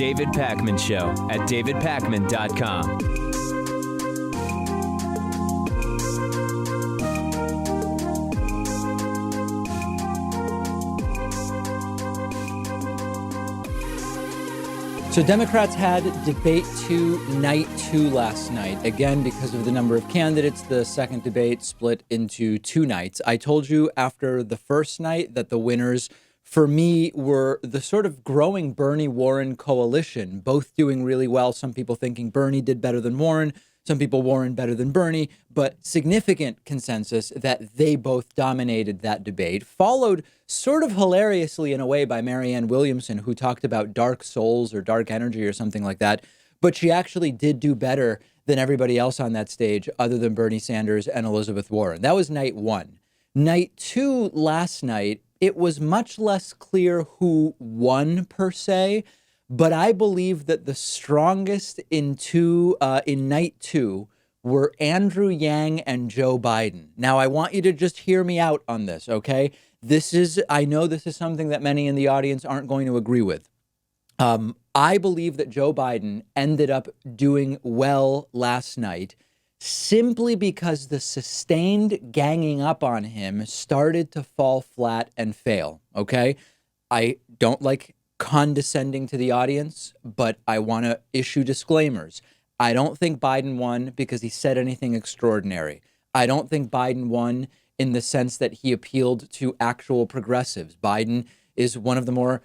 David Pakman Show at davidpakman.com. So Democrats had debate night two last night. Again, because of the number of candidates, the second debate split into two nights. I told you after the first night that the winners for me were the sort of growing Bernie Warren coalition, both doing really well. Some people thinking Bernie did better than Warren. Some people Warren better than Bernie, but significant consensus that they both dominated that debate, followed sort of hilariously in a way by Marianne Williamson, who talked about dark souls or dark energy or something like that. But she actually did do better than everybody else on that stage other than Bernie Sanders and Elizabeth Warren. That was night one. Night two last night, it was much less clear who won per se. But I believe that the strongest in night two were Andrew Yang and Joe Biden. Now, I want you to just hear me out on this, okay? I know this is something that many in the audience aren't going to agree with. I believe that Joe Biden ended up doing well last night simply because the sustained ganging up on him started to fall flat and fail, okay? I don't like condescending to the audience, but I want to issue disclaimers. I don't think Biden won because he said anything extraordinary. I don't think Biden won in the sense that he appealed to actual progressives. Biden is one of the more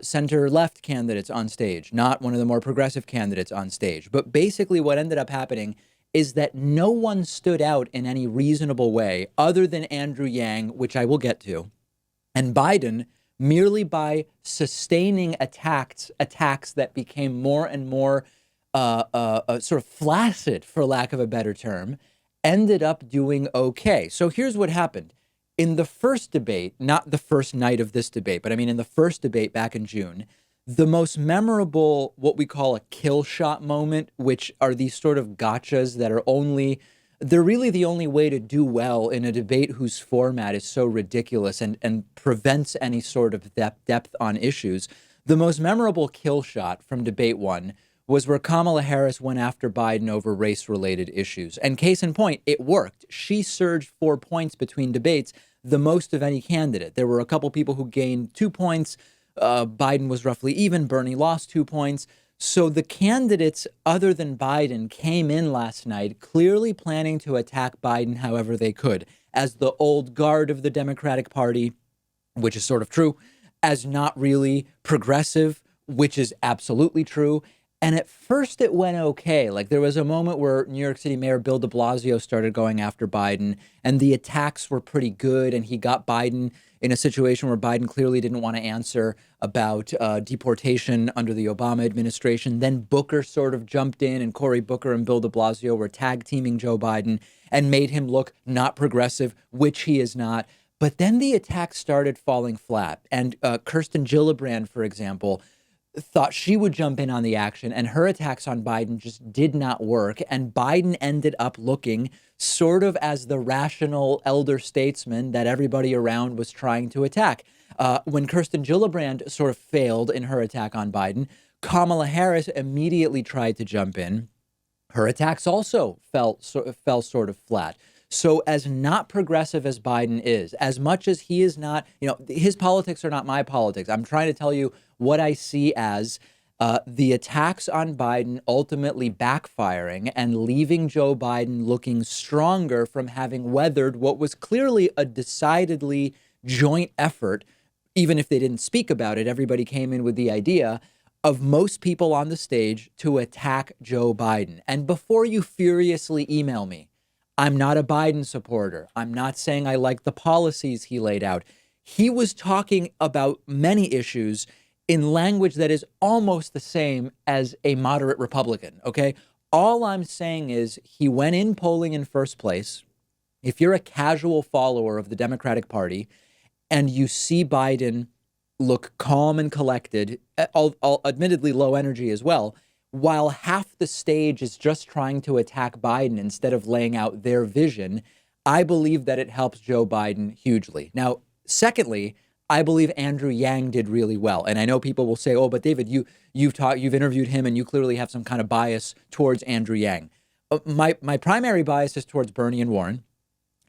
center-left candidates on stage, not one of the more progressive candidates on stage. But basically what ended up happening is that no one stood out in any reasonable way other than Andrew Yang, which I will get to, and Biden, merely by sustaining attacks that became more and more sort of flaccid, for lack of a better term, ended up doing okay. So here's what happened. In the first debate, not the first night of this debate, but I mean in the first debate back in June, the most memorable, what we call a kill shot moment, which are these sort of gotchas that are they're really the only way to do well in a debate whose format is so ridiculous and prevents any sort of depth on issues. The most memorable kill shot from debate one was where Kamala Harris went after Biden over race-related issues. And case in point, it worked. She surged 4 points between debates, the most of any candidate. There were a couple people who gained 2 points. Biden was roughly even. Bernie lost 2 points. So the candidates other than Biden came in last night clearly planning to attack Biden however they could, as the old guard of the Democratic Party, which is sort of true, as not really progressive, which is absolutely true. And at first it went okay. Like there was a moment where New York City Mayor Bill de Blasio started going after Biden and the attacks were pretty good. And he got Biden in a situation where Biden clearly didn't want to answer about deportation under the Obama administration. Then Booker sort of jumped in and Cory Booker and Bill de Blasio were tag teaming Joe Biden and made him look not progressive, which he is not. But then the attacks started falling flat. And Kirsten Gillibrand, for example, thought she would jump in on the action, and her attacks on Biden just did not work. And Biden ended up looking sort of as the rational elder statesman that everybody around was trying to attack. When Kirsten Gillibrand sort of failed in her attack on Biden, Kamala Harris immediately tried to jump in. Her attacks also fell sort of flat. So as not progressive as Biden is, as much as he is not, his politics are not my politics. I'm trying to tell you what I see as the attacks on Biden ultimately backfiring and leaving Joe Biden looking stronger from having weathered what was clearly a decidedly joint effort. Even if they didn't speak about it, everybody came in with the idea of most people on the stage to attack Joe Biden. And before you furiously email me, I'm not a Biden supporter. I'm not saying I like the policies he laid out. He was talking about many issues in language that is almost the same as a moderate Republican, okay? All I'm saying is he went in polling in first place. If you're a casual follower of the Democratic Party and you see Biden look calm and collected, admittedly low energy as well, while half the stage is just trying to attack Biden instead of laying out their vision, I believe that it helps Joe Biden hugely. Now, secondly, I believe Andrew Yang did really well. And I know people will say, oh, but David, you've interviewed him and you clearly have some kind of bias towards Andrew Yang. My primary bias is towards Bernie and Warren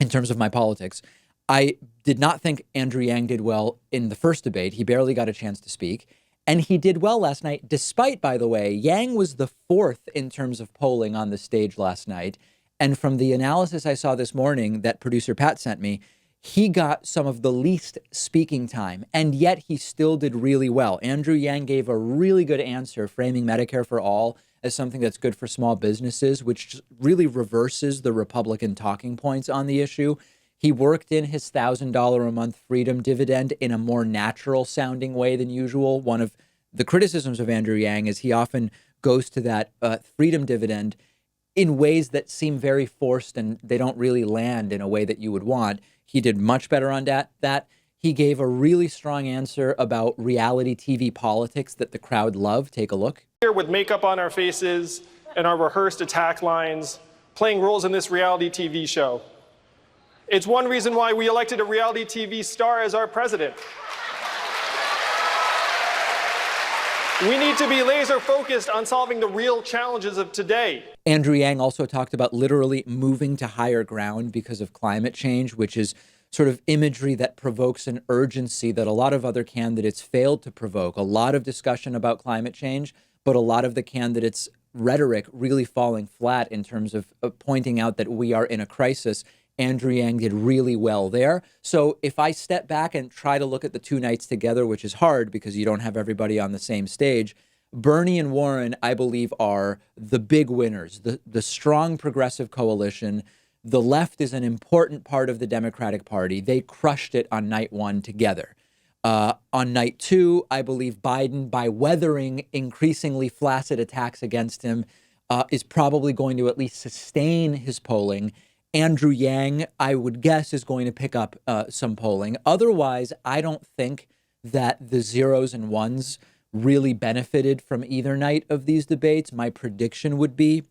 in terms of my politics. I did not think Andrew Yang did well in the first debate. He barely got a chance to speak. And he did well last night, despite, by the way, Yang was the fourth in terms of polling on the stage last night. And from the analysis I saw this morning that producer Pat sent me, he got some of the least speaking time, and yet he still did really well. Andrew Yang gave a really good answer, framing Medicare for all as something that's good for small businesses, which really reverses the Republican talking points on the issue. He worked in his $1,000 a month freedom dividend in a more natural sounding way than usual. One of the criticisms of Andrew Yang is he often goes to that freedom dividend in ways that seem very forced and they don't really land in a way that you would want. He did much better on that. He gave a really strong answer about reality TV politics that the crowd loved. Take a look. Here with makeup on our faces and our rehearsed attack lines, playing roles in this reality TV show. It's one reason why we elected a reality TV star as our president. We need to be laser focused on solving the real challenges of today. Andrew Yang also talked about literally moving to higher ground because of climate change, which is sort of imagery that provokes an urgency that a lot of other candidates failed to provoke. A lot of discussion about climate change, but a lot of the candidates' rhetoric really falling flat in terms of pointing out that we are in a crisis. Andrew Yang did really well there. So if I step back and try to look at the two nights together, which is hard because you don't have everybody on the same stage, Bernie and Warren, I believe, are the big winners, the strong progressive coalition. The left is an important part of the Democratic Party. They crushed it on night one together. On night two, I believe Biden, by weathering increasingly flaccid attacks against him, is probably going to at least sustain his polling. Andrew Yang, I would guess, is going to pick up some polling. Otherwise, I don't think that the zeros and ones really benefited from either night of these debates. My prediction would be,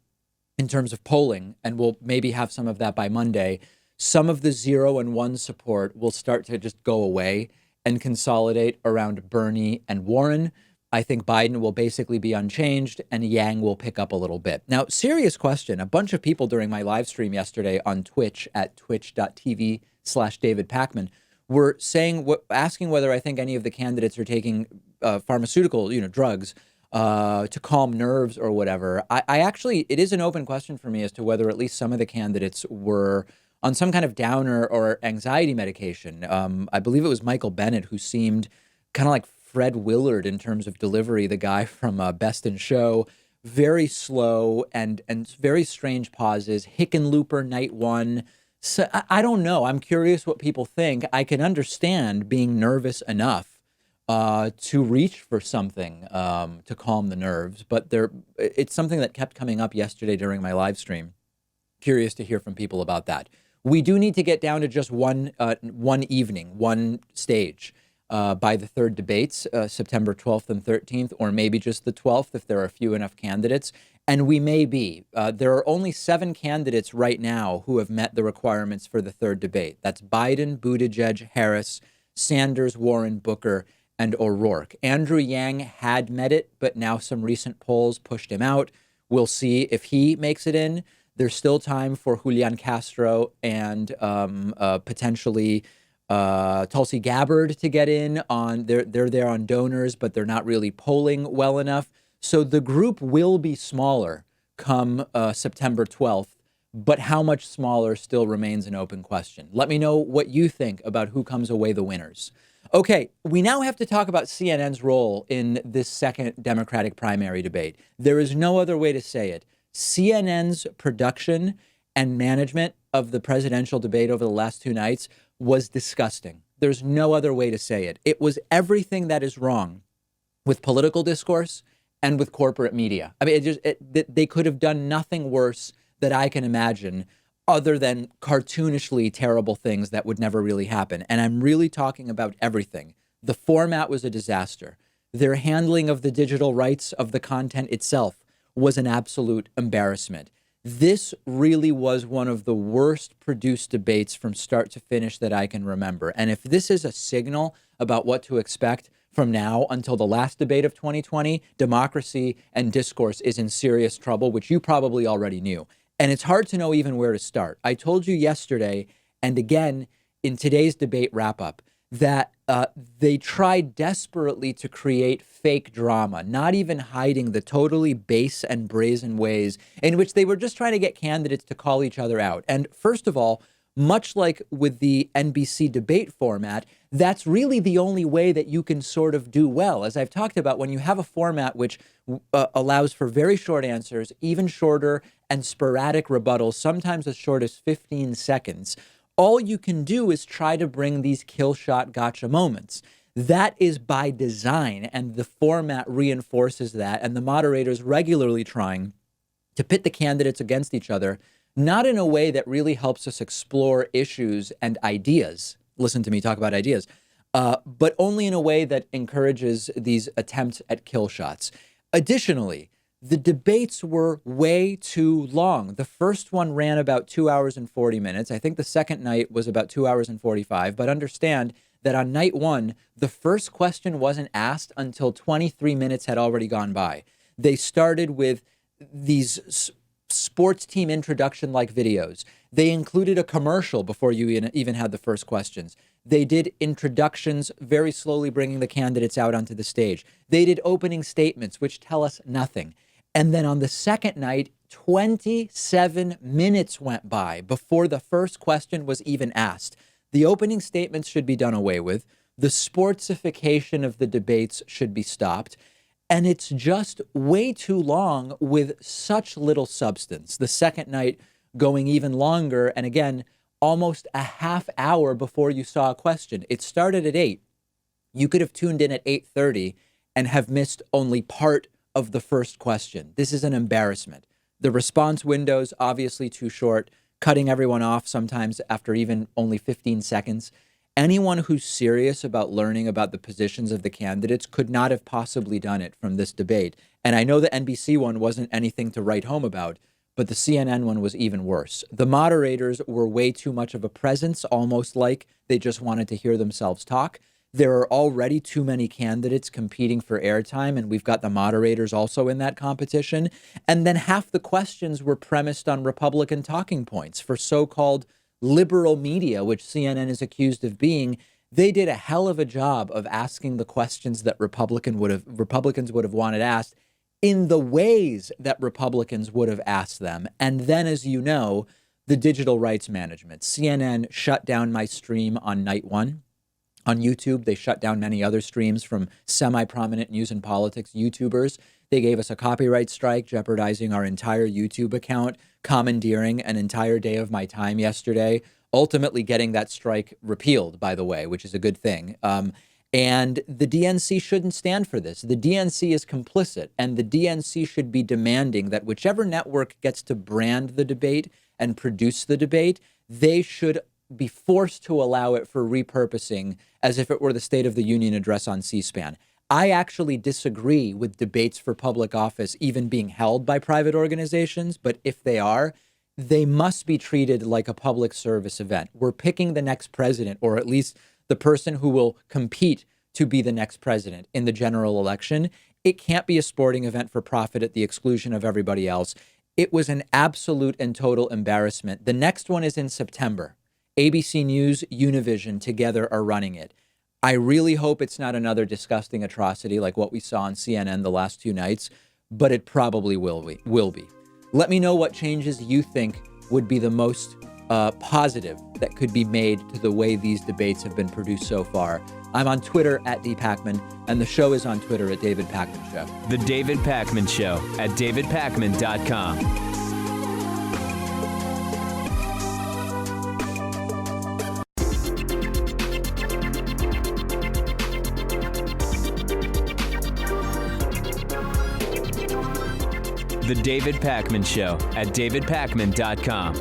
in terms of polling, and we'll maybe have some of that by Monday, some of the 0 and 1 support will start to just go away and consolidate around Bernie and Warren. I think Biden will basically be unchanged and Yang will pick up a little bit. Now, serious question. A bunch of people during my live stream yesterday on Twitch at twitch.tv/David Pakman were asking whether I think any of the candidates are taking pharmaceutical, drugs to calm nerves or whatever. I actually, it is an open question for me as to whether at least some of the candidates were on some kind of downer or anxiety medication. I believe it was Michael Bennett who seemed kind of like Fred Willard in terms of delivery, the guy from Best in Show, very slow and very strange pauses. Hickenlooper night one. So I don't know. I'm curious what people think. I can understand being nervous enough to reach for something to calm the nerves, but it's something that kept coming up yesterday during my live stream. Curious to hear from people about that. We do need to get down to just one evening, one stage. By the third debates, September 12th and 13th, or maybe just the 12th if there are few enough candidates. And we may be. There are only 7 candidates right now who have met the requirements for the third debate. That's Biden, Buttigieg, Harris, Sanders, Warren, Booker, and O'Rourke. Andrew Yang had met it, but now some recent polls pushed him out. We'll see if he makes it in. There's still time for Julian Castro and potentially Tulsi Gabbard to get in on. They're there on donors, but they're not really polling well enough. So the group will be smaller come September 12th, but how much smaller still remains an open question. Let me know what you think about who comes away the winners. Okay, we now have to talk about CNN's role in this second Democratic primary debate. There is no other way to say it. CNN's production and management of the presidential debate over the last 2 nights was disgusting. There's no other way to say it. It was everything that is wrong with political discourse and with corporate media. I mean, they could have done nothing worse that I can imagine other than cartoonishly terrible things that would never really happen. And I'm really talking about everything. The format was a disaster. Their handling of the digital rights of the content itself was an absolute embarrassment. This really was one of the worst produced debates from start to finish that I can remember. And if this is a signal about what to expect from now until the last debate of 2020, democracy and discourse is in serious trouble, which you probably already knew. And it's hard to know even where to start. I told you yesterday, and again in today's debate wrap-up, that they tried desperately to create fake drama, not even hiding the totally base and brazen ways in which they were just trying to get candidates to call each other out. And first of all, much like with the NBC debate format, that's really the only way that you can sort of do well. As I've talked about, when you have a format which allows for very short answers, even shorter and sporadic rebuttals, sometimes as short as 15 seconds, all you can do is try to bring these kill shot gotcha moments. That is by design, and the format reinforces that, and the moderators regularly trying to pit the candidates against each other, not in a way that really helps us explore issues and ideas. Listen to me talk about ideas, but only in a way that encourages these attempts at kill shots. Additionally, the debates were way too long. The first one ran about 2 hours and 40 minutes. I think the second night was about 2 hours and 45. But understand that on night one, the first question wasn't asked until 23 minutes had already gone by. They started with these sports team introduction-like videos. They included a commercial before you even had the first questions. They did introductions, very slowly bringing the candidates out onto the stage. They did opening statements, which tell us nothing. And then on the second night, 27 minutes went by before the first question was even asked. The opening statements should be done away with. The sportsification of the debates should be stopped. And it's just way too long with such little substance. The second night going even longer. And again, almost a half hour before you saw a question. It started at 8. You could have tuned in at 8:30 and have missed only part of the first question. This is an embarrassment. The response windows, obviously too short, cutting everyone off sometimes after even only 15 seconds. Anyone who's serious about learning about the positions of the candidates could not have possibly done it from this debate. And I know the NBC one wasn't anything to write home about, but the CNN one was even worse. The moderators were way too much of a presence, almost like they just wanted to hear themselves talk. There are already too many candidates competing for airtime, and we've got the moderators also in that competition. And then half the questions were premised on Republican talking points for so-called liberal media, which CNN is accused of being. They did a hell of a job of asking the questions that Republicans would have wanted asked in the ways that Republicans would have asked them. And then, as you know, the digital rights management. CNN shut down my stream on night one. On YouTube, they shut down many other streams from semi-prominent news and politics YouTubers. They gave us a copyright strike, jeopardizing our entire YouTube account, commandeering an entire day of my time yesterday, ultimately getting that strike repealed, by the way, which is a good thing. And the DNC shouldn't stand for this. The DNC is complicit, and the DNC should be demanding that whichever network gets to brand the debate and produce the debate, they should be forced to allow it for repurposing as if it were the State of the Union address on C-SPAN. I actually disagree with debates for public office even being held by private organizations, but if they are, they must be treated like a public service event. We're picking the next president, or at least the person who will compete to be the next president in the general election. It can't be a sporting event for profit at the exclusion of everybody else. It was an absolute and total embarrassment. The next one is in September. ABC News, Univision together are running it. I really hope it's not another disgusting atrocity like what we saw on CNN the last 2 nights, but it probably will be. Let me know what changes you think would be the most positive that could be made to the way these debates have been produced so far. I'm on Twitter at @DPacman, and the show is on Twitter at David Pakman Show. The David Pakman Show at davidpakman.com. The David Pakman Show at davidpakman.com.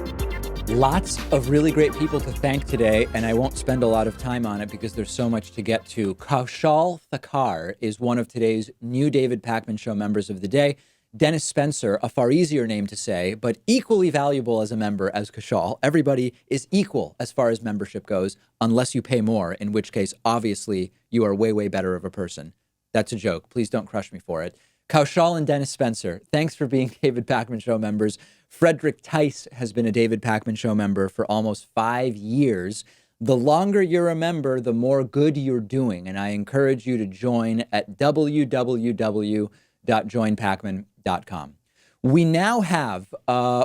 Lots of really great people to thank today, and I won't spend a lot of time on it because there's so much to get to. Kaushal Thakar is one of today's new David Pakman Show members of the day. Dennis Spencer, a far easier name to say, but equally valuable as a member as Kushal. Everybody is equal as far as membership goes, unless you pay more, in which case, obviously, you are way, way better of a person. That's a joke. Please don't crush me for it. Kaushal and Dennis Spencer, thanks for being David Pakman Show members. Frederick Tice has been a David Pakman Show member for almost 5 years. The longer you're a member, the more good you're doing. And I encourage you to join at www.joinpakman.com. We now have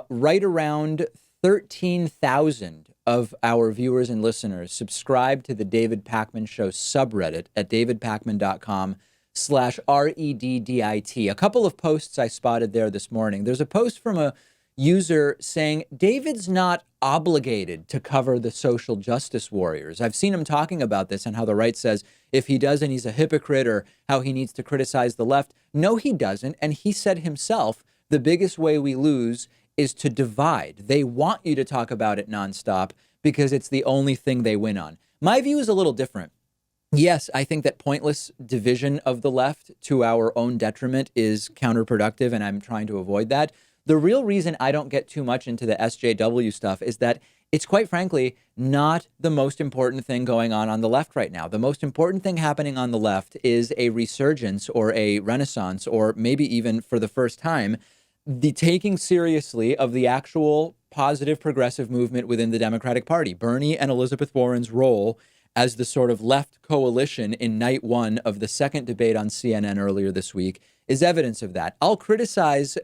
right around 13,000 of our viewers and listeners subscribe to the David Pakman Show subreddit at davidpakman.com/REDDIT. A couple of posts I spotted there this morning. There's a post from a user saying David's not obligated to cover the social justice warriors. I've seen him talking about this and how the right says if he doesn't, he's a hypocrite, or how he needs to criticize the left. No, he doesn't. And he said himself, the biggest way we lose is to divide. They want you to talk about it nonstop because it's the only thing they win on. My view is a little different. Yes, I think that pointless division of the left to our own detriment is counterproductive, and I'm trying to avoid that. The real reason I don't get too much into the SJW stuff is that it's quite frankly not the most important thing going on the left right now. The most important thing happening on the left is a resurgence or a renaissance, or maybe even for the first time, the taking seriously of the actual positive progressive movement within the Democratic Party. Bernie and Elizabeth Warren's role as the sort of left coalition in night one of the second debate on CNN earlier this week is evidence of that. I'll criticize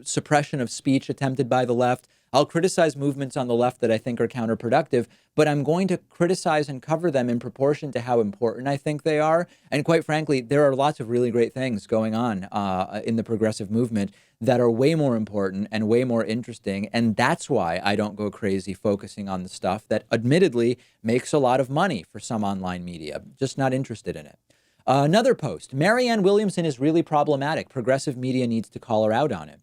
suppression of speech attempted by the left. I'll criticize movements on the left that I think are counterproductive, but I'm going to criticize and cover them in proportion to how important I think they are. And quite frankly, there are lots of really great things going on in the progressive movement that are way more important and way more interesting. And that's why I don't go crazy focusing on the stuff that admittedly makes a lot of money for some online media. Just not interested in it. Another post, Marianne Williamson is really problematic. Progressive media needs to call her out on it.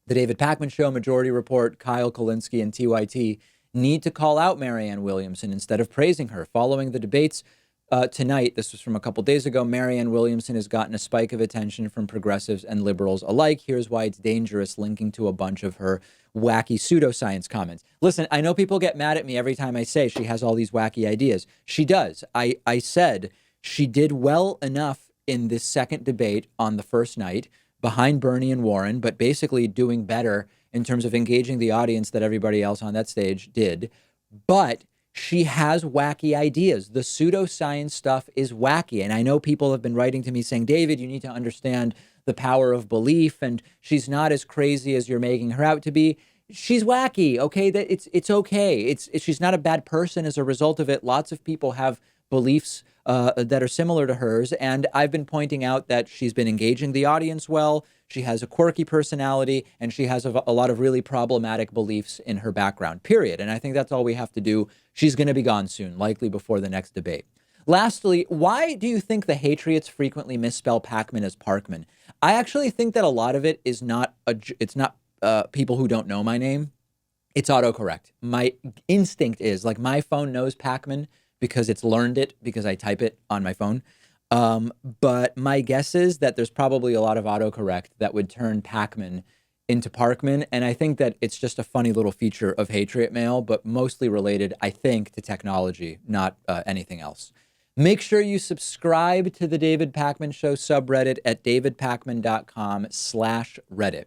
The David Pakman Show, Majority Report, Kyle Kulinski, and TYT need to call out Marianne Williamson instead of praising her. Following the debates tonight, this was from a couple days ago, Marianne Williamson has gotten a spike of attention from progressives and liberals alike. Here's why it's dangerous, linking to a bunch of her wacky pseudoscience comments. Listen, I know people get mad at me every time I say she has all these wacky ideas. She does. I said she did well enough in this second debate on the first night behind Bernie and Warren, but basically doing better in terms of engaging the audience that everybody else on that stage did. But she has wacky ideas. The pseudoscience stuff is wacky. And I know people have been writing to me saying, David, you need to understand the power of belief, and she's not as crazy as you're making her out to be. She's wacky, okay? That it's okay. She's not a bad person as a result of it. Lots of people have beliefs that are similar to hers. And I've been pointing out that she's been engaging the audience well. She has a quirky personality, and she has a lot of really problematic beliefs in her background, period. And I think that's all we have to do. She's going to be gone soon, likely before the next debate. Lastly, why do you think the Hatriots frequently misspell Pakman as Parkman? I actually think that a lot of it is not people who don't know my name. It's autocorrect. My instinct is, like, my phone knows Pakman because it's learned it because I type it on my phone. But my guess is that there's probably a lot of autocorrect that would turn Pakman into Parkman. And I think that it's just a funny little feature of Hatriot Mail, but mostly related, I think, to technology, not anything else. Make sure you subscribe to the David Pakman Show subreddit at davidpakman.com/Reddit.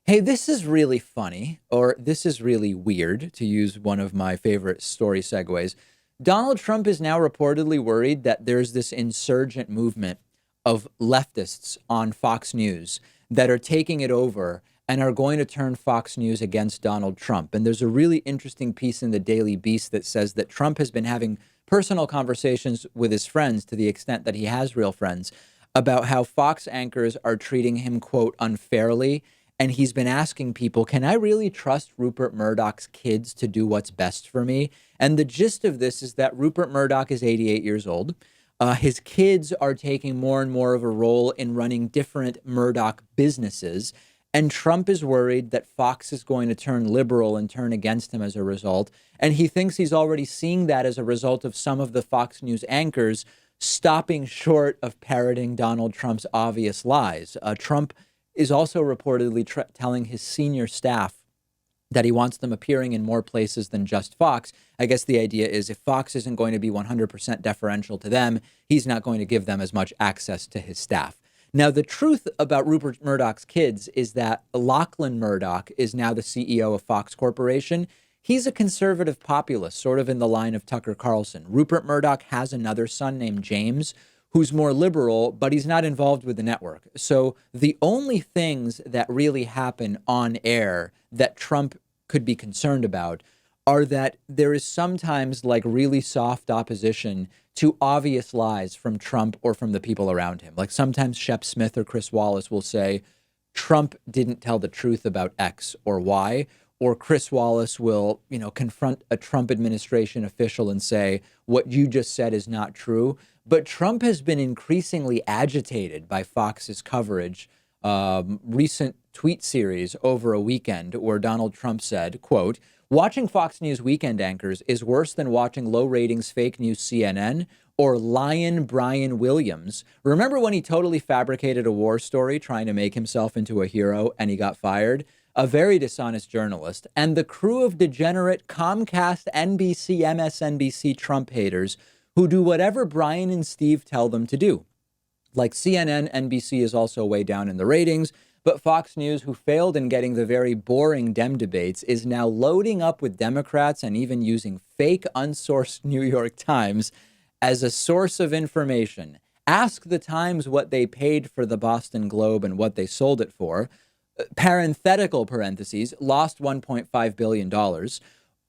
Hey, this is really funny, or this is really weird, to use one of my favorite story segues. Donald Trump is now reportedly worried that there's this insurgent movement of leftists on Fox News that are taking it over and are going to turn Fox News against Donald Trump. And there's a really interesting piece in the Daily Beast that says that Trump has been having personal conversations with his friends, to the extent that he has real friends, about how Fox anchors are treating him, quote, unfairly. And he's been asking people, can I really trust Rupert Murdoch's kids to do what's best for me? And the gist of this is that Rupert Murdoch is 88 years old. His kids are taking more and more of a role in running different Murdoch businesses. And Trump is worried that Fox is going to turn liberal and turn against him as a result. And he thinks he's already seeing that as a result of some of the Fox News anchors stopping short of parroting Donald Trump's obvious lies. Trump is also reportedly telling his senior staff that he wants them appearing in more places than just Fox. I guess the idea is if Fox isn't going to be 100% deferential to them, he's not going to give them as much access to his staff. Now, the truth about Rupert Murdoch's kids is that Lachlan Murdoch is now the CEO of Fox Corporation. He's a conservative populist, sort of in the line of Tucker Carlson. Rupert Murdoch has another son named James, who's more liberal, but he's not involved with the network. So the only things that really happen on air that Trump could be concerned about are that there is sometimes like really soft opposition to obvious lies from Trump or from the people around him. Like sometimes Shep Smith or Chris Wallace will say, Trump didn't tell the truth about X or Y, or Chris Wallace will, confront a Trump administration official and say, what you just said is not true. But Trump has been increasingly agitated by Fox's coverage. Recent tweet series over a weekend where Donald Trump said, quote, watching Fox News weekend anchors is worse than watching low ratings fake news CNN or Lion Brian Williams. Remember when he totally fabricated a war story trying to make himself into a hero and he got fired? A very dishonest journalist and the crew of degenerate Comcast, NBC, MSNBC Trump haters who do whatever Brian and Steve tell them to do. Like CNN, NBC is also way down in the ratings, but Fox News, who failed in getting the very boring Dem debates, is now loading up with Democrats and even using fake unsourced New York Times as a source of information. Ask the Times what they paid for the Boston Globe and what they sold it for. Parenthetical parentheses, lost $1.5 billion.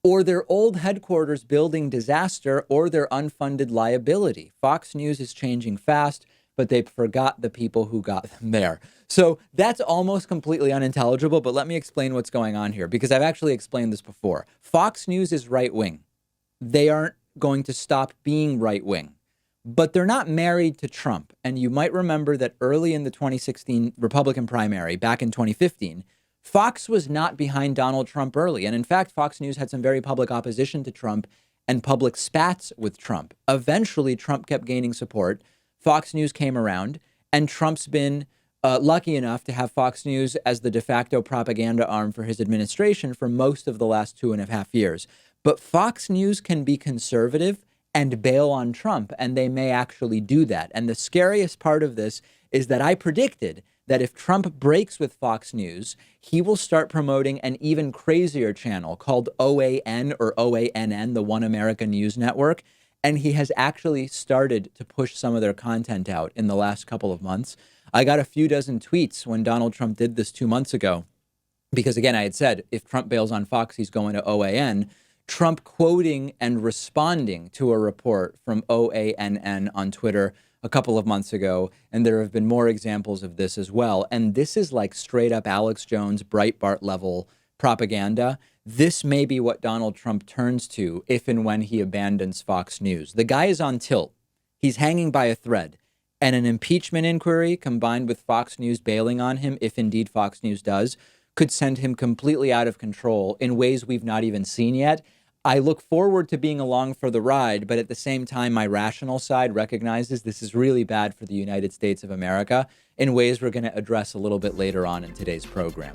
Or their old headquarters building disaster, or their unfunded liability. Fox News is changing fast, but they forgot the people who got them there. So that's almost completely unintelligible, but let me explain what's going on here, because I've actually explained this before. Fox News is right-wing. They aren't going to stop being right-wing, but they're not married to Trump. And you might remember that early in the 2016 Republican primary, back in 2015, Fox was not behind Donald Trump early. And in fact, Fox News had some very public opposition to Trump and public spats with Trump. Eventually, Trump kept gaining support. Fox News came around, and Trump's been lucky enough to have Fox News as the de facto propaganda arm for his administration for most of the last 2.5 years. But Fox News can be conservative and bail on Trump, and they may actually do that. And the scariest part of this is that I predicted that if Trump breaks with Fox News, he will start promoting an even crazier channel called OAN or OANN, the One America News Network. And he has actually started to push some of their content out in the last couple of months. I got a few dozen tweets when Donald Trump did this 2 months ago, because again, I had said, if Trump bails on Fox, he's going to OAN. Trump quoting and responding to a report from OANN on Twitter a couple of months ago, and there have been more examples of this as well. And this is like straight up Alex Jones, Breitbart level propaganda. This may be what Donald Trump turns to if and when he abandons Fox News. The guy is on tilt. He's hanging by a thread. And an impeachment inquiry combined with Fox News bailing on him, if indeed Fox News does, could send him completely out of control in ways we've not even seen yet. I look forward to being along for the ride, but at the same time, my rational side recognizes this is really bad for the United States of America in ways we're going to address a little bit later on in today's program.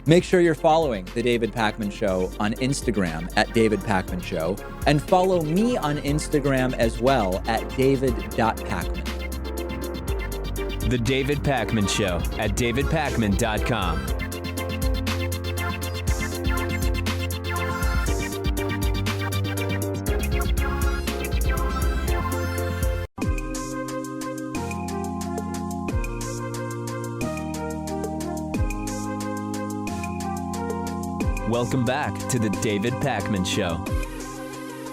Make sure you're following The David Pakman Show on Instagram at David Pakman Show, and follow me on Instagram as well at david.pakman. The David Pakman Show at davidpakman.com. Welcome back to the David Pakman Show.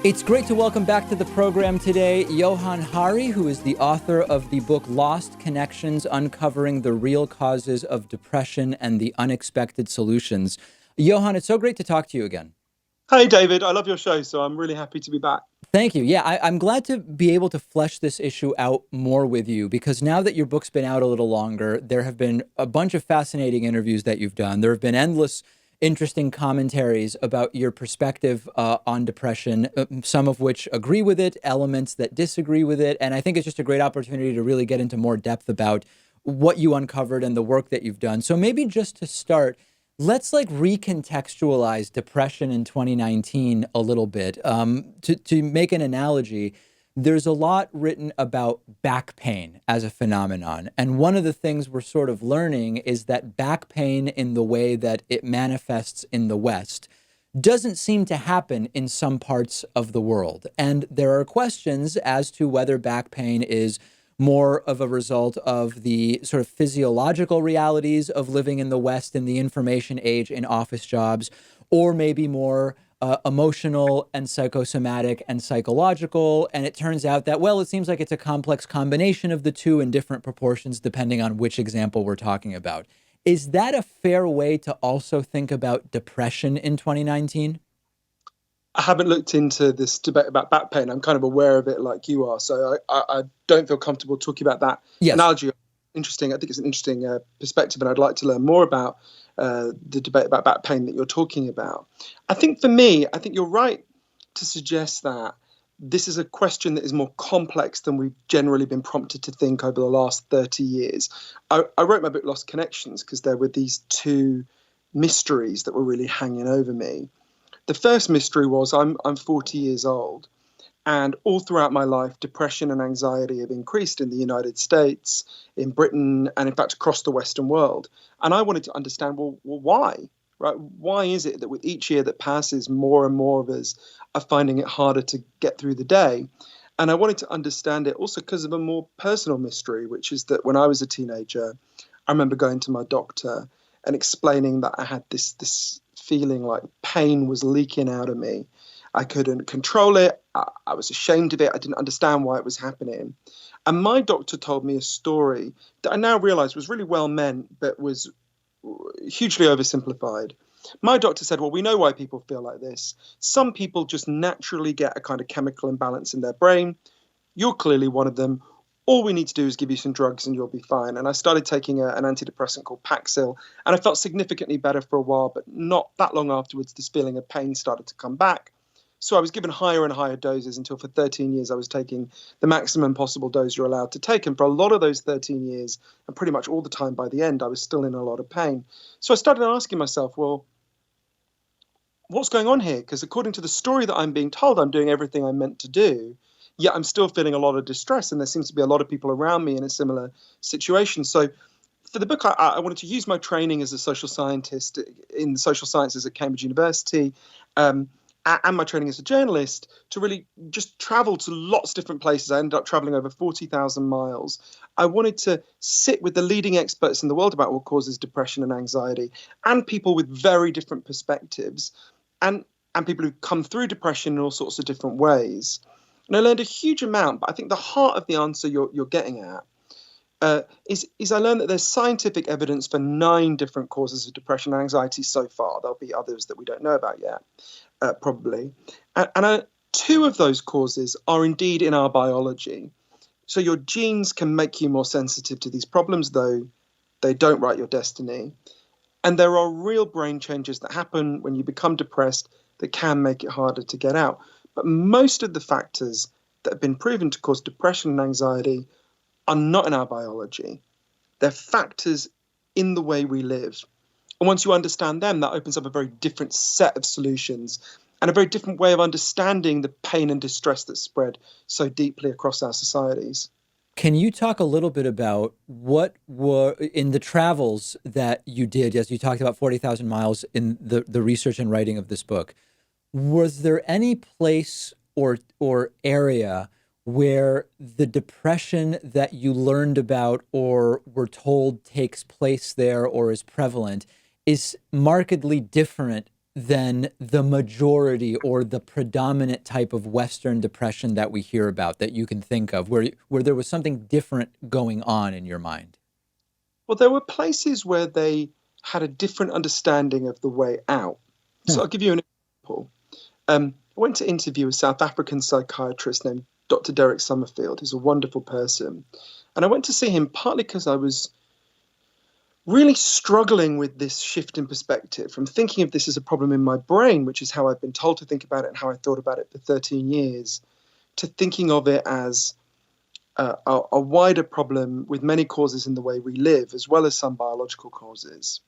It's great to welcome back to the program today Johann Hari, who is the author of the book Lost Connections, Uncovering the Real Causes of Depression and the Unexpected Solutions. Johann, it's so great to talk to you again. Hey, David. I love your show, so I'm really happy to be back. Thank you. Yeah, I'm glad to be able to flesh this issue out more with you, because now that your book's been out a little longer, there have been a bunch of fascinating interviews that you've done. There have been endless interesting commentaries about your perspective on depression, some of which agree with it, elements that disagree with it. And I think it's just a great opportunity to really get into more depth about what you uncovered and the work that you've done. So maybe just to start, let's like recontextualize depression in 2019 a little bit. To make an analogy, there's a lot written about back pain as a phenomenon. And one of the things we're sort of learning is that back pain in the way that it manifests in the West doesn't seem to happen in some parts of the world. And there are questions as to whether back pain is more of a result of the sort of physiological realities of living in the West in the information age in office jobs, or maybe more emotional and psychosomatic and psychological. And it turns out that, well, it seems like it's a complex combination of the two in different proportions, depending on which example we're talking about. Is that a fair way to also think about depression in 2019? I haven't looked into this debate about back pain. I'm kind of aware of it like you are. So I don't feel comfortable talking about that analogy. Interesting. I think it's an interesting perspective, and I'd like to learn more about the debate about back pain that you're talking about. I think for me, I think you're right to suggest that this is a question that is more complex than we've generally been prompted to think over the last 30 years. I wrote my book Lost Connections because there were these two mysteries that were really hanging over me. The first mystery was I'm 40 years old, and all throughout my life, depression and anxiety have increased in the United States, in Britain, and in fact across the Western world. And I wanted to understand, well, why? Right? Why is it that with each year that passes, more and more of us are finding it harder to get through the day? And I wanted to understand it also because of a more personal mystery, which is that when I was a teenager, I remember going to my doctor and explaining that I had this feeling like pain was leaking out of me. I couldn't control it. I was ashamed of it. I didn't understand why it was happening. And my doctor told me a story that I now realize was really well meant, but was hugely oversimplified. My doctor said, well, we know why people feel like this. Some people just naturally get a kind of chemical imbalance in their brain. You're clearly one of them. All we need to do is give you some drugs and you'll be fine. And I started taking an antidepressant called Paxil, and I felt significantly better for a while, but not that long afterwards, this feeling of pain started to come back. So I was given higher and higher doses until for 13 years I was taking the maximum possible dose you're allowed to take. And for a lot of those 13 years, and pretty much all the time by the end, I was still in a lot of pain. So I started asking myself, well, what's going on here? Because according to the story that I'm being told, I'm doing everything I'm meant to do, yet I'm still feeling a lot of distress. And there seems to be a lot of people around me in a similar situation. So for the book, I wanted to use my training as a social scientist in the social sciences at Cambridge University, and my training as a journalist to really just travel to lots of different places. I ended up traveling over 40,000 miles. I wanted to sit with the leading experts in the world about what causes depression and anxiety, and people with very different perspectives, and people who come through depression in all sorts of different ways. And I learned a huge amount, but I think the heart of the answer you're getting at is I learned that there's scientific evidence for 9 different causes of depression and anxiety so far. There'll be others that we don't know about yet, probably. And 2 of those causes are indeed in our biology. So your genes can make you more sensitive to these problems, though they don't write your destiny. And there are real brain changes that happen when you become depressed that can make it harder to get out. But most of the factors that have been proven to cause depression and anxiety are not in our biology. They're factors in the way we live. And once you understand them, that opens up a very different set of solutions and a very different way of understanding the pain and distress that's spread so deeply across our societies. Can you talk a little bit about what were in the travels that you did, as you talked about 40,000 miles in the research and writing of this book? Was there any place or area where the depression that you learned about or were told takes place there or is prevalent is markedly different than the majority or the predominant type of Western depression that we hear about, that you can think of, where there was something different going on in your mind? Well, there were places where they had a different understanding of the way out. So I'll give you an example. I went to interview a South African psychiatrist named Dr. Derek Summerfield, who's a wonderful person. And I went to see him partly because I was really struggling with this shift in perspective from thinking of this as a problem in my brain, which is how I've been told to think about it and how I thought about it for 13 years, to thinking of it as a wider problem with many causes in the way we live, as well as some biological causes.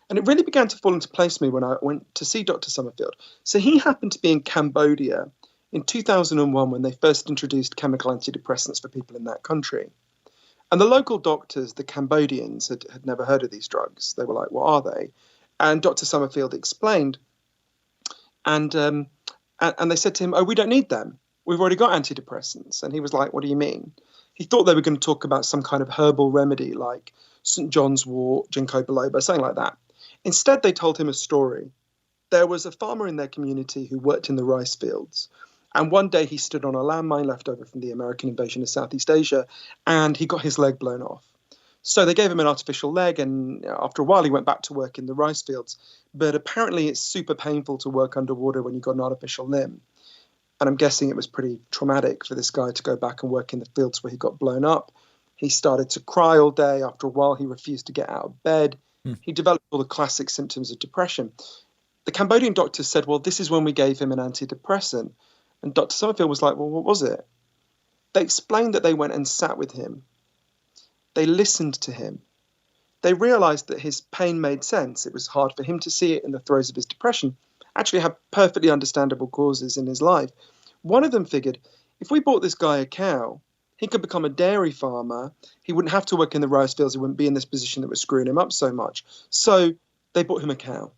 And it really began to fall into place for me when I went to see Dr. Summerfield. So he happened to be in Cambodia in 2001 when they first introduced chemical antidepressants for people in that country. And the local doctors, the Cambodians, had never heard of these drugs. They were like, what are they? And Dr. Summerfield explained. And they said to him, oh, we don't need them. We've already got antidepressants. And he was like, what do you mean? He thought they were going to talk about some kind of herbal remedy like St. John's wort, ginkgo biloba, something like that. Instead, they told him a story. There was a farmer in their community who worked in the rice fields. And one day he stood on a landmine left over from the American invasion of Southeast Asia, and he got his leg blown off. So they gave him an artificial leg, and after a while he went back to work in the rice fields. But apparently it's super painful to work underwater when you've got an artificial limb. And I'm guessing it was pretty traumatic for this guy to go back and work in the fields where he got blown up. He started to cry all day. After a while, he refused to get out of bed. He developed all the classic symptoms of depression. The Cambodian doctor said, well, this is when we gave him an antidepressant. And Dr. Summerfield was like, well, what was it? They explained that they went and sat with him. They listened to him. They realized that his pain made sense. It was hard for him to see it in the throes of his depression. Actually had perfectly understandable causes in his life. One of them figured, if we bought this guy a cow, he could become a dairy farmer. He wouldn't have to work in the rice fields. He wouldn't be in this position that was screwing him up so much. So they bought him a cow.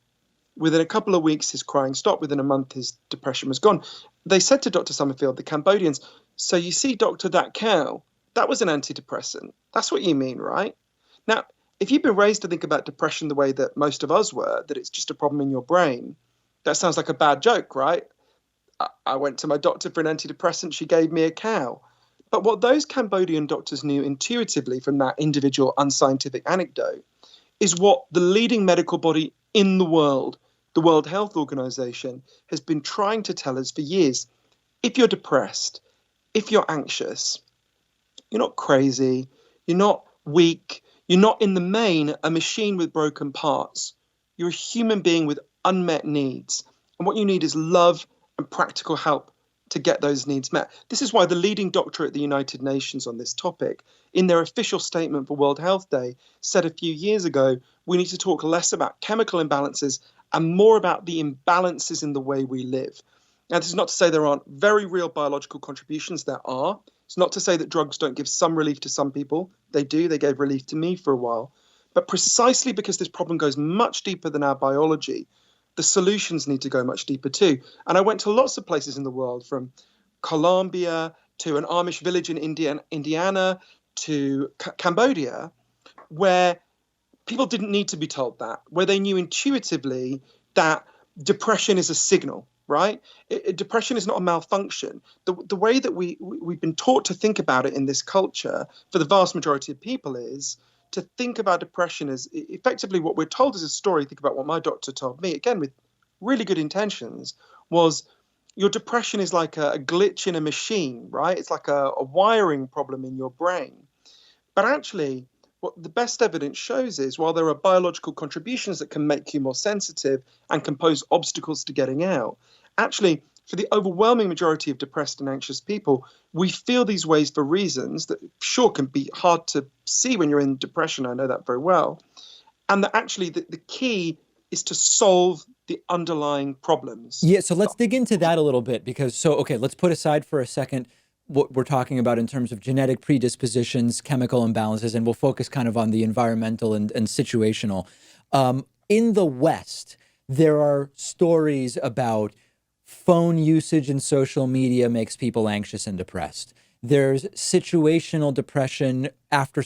Within a couple of weeks, his crying stopped. Within a month, his depression was gone. They said to Dr. Summerfield, the Cambodians, so you see, doctor, that cow, that was an antidepressant. That's what you mean, right? Now, if you've been raised to think about depression the way that most of us were, that it's just a problem in your brain, that sounds like a bad joke, right? I went to my doctor for an antidepressant. She gave me a cow. But what those Cambodian doctors knew intuitively from that individual unscientific anecdote is what the leading medical body in the World Health Organization, has been trying to tell us for years. If you're depressed, if you're anxious, you're not crazy, you're not weak, you're not in the main a machine with broken parts. You're a human being with unmet needs. And what you need is love and practical help to get those needs met. This is why the leading doctor at the United Nations on this topic, in their official statement for World Health Day, said a few years ago, we need to talk less about chemical imbalances and more about the imbalances in the way we live. Now, this is not to say there aren't very real biological contributions. There are. It's not to say that drugs don't give some relief to some people. They do. They gave relief to me for a while. But precisely because this problem goes much deeper than our biology, the solutions need to go much deeper too. And I went to lots of places in the world, from Colombia to an Amish village in Indiana to Cambodia, where people didn't need to be told that, where they knew intuitively that depression is a signal, right? Depression is not a malfunction. The way that we've been taught to think about it in this culture for the vast majority of people is to think about depression as effectively what we're told as a story. Think about what my doctor told me, again, with really good intentions, was your depression is like a glitch in a machine, right? It's like a wiring problem in your brain. But actually, what the best evidence shows is, while there are biological contributions that can make you more sensitive and can pose obstacles to getting out, actually, for the overwhelming majority of depressed and anxious people, we feel these ways for reasons that sure can be hard to see when you're in depression. I know that very well. And that actually the key is to solve the underlying problems. Yeah, so let's dig into that a little bit, because, okay, let's put aside for a second what we're talking about in terms of genetic predispositions, chemical imbalances, and we'll focus kind of on the environmental and situational. In the West, there are stories about phone usage and social media makes people anxious and depressed. There's situational depression after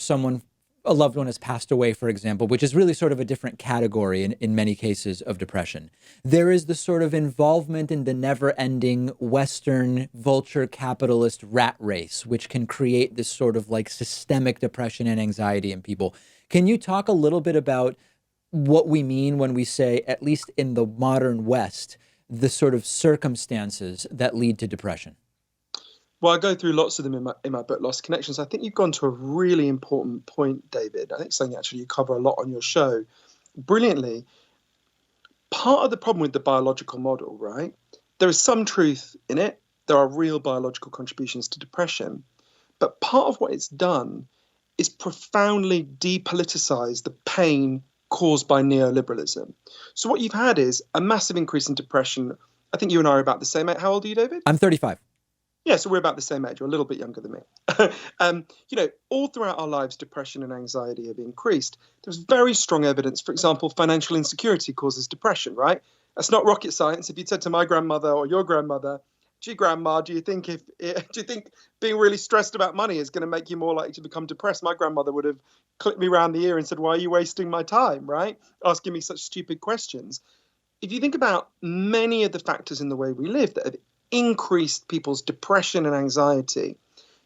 a loved one has passed away, for example, which is really sort of a different category in many cases of depression. There is the sort of involvement in the never-ending Western vulture capitalist rat race, which can create this sort of like systemic depression and anxiety in people. Can you talk a little bit about what we mean when we say, at least in the modern West, the sort of circumstances that lead to depression? Well, I go through lots of them in my book, Lost Connections. I think you've gone to a really important point, David. I think something actually you cover a lot on your show brilliantly. Part of the problem with the biological model, right? There is some truth in it. There are real biological contributions to depression. But part of what it's done is profoundly depoliticize the pain caused by neoliberalism. So what you've had is a massive increase in depression. I think you and I are about the same age. How old are you, David? I'm 35. Yeah, so we're about the same age. You're a little bit younger than me. All throughout our lives, depression and anxiety have increased. There's very strong evidence, for example, financial insecurity causes depression, right? That's not rocket science. If you said to my grandmother or your grandmother, gee, grandma, do you think being really stressed about money is going to make you more likely to become depressed? My grandmother would have clipped me around the ear and said, why are you wasting my time, right? Asking me such stupid questions. If you think about many of the factors in the way we live that have increased people's depression and anxiety,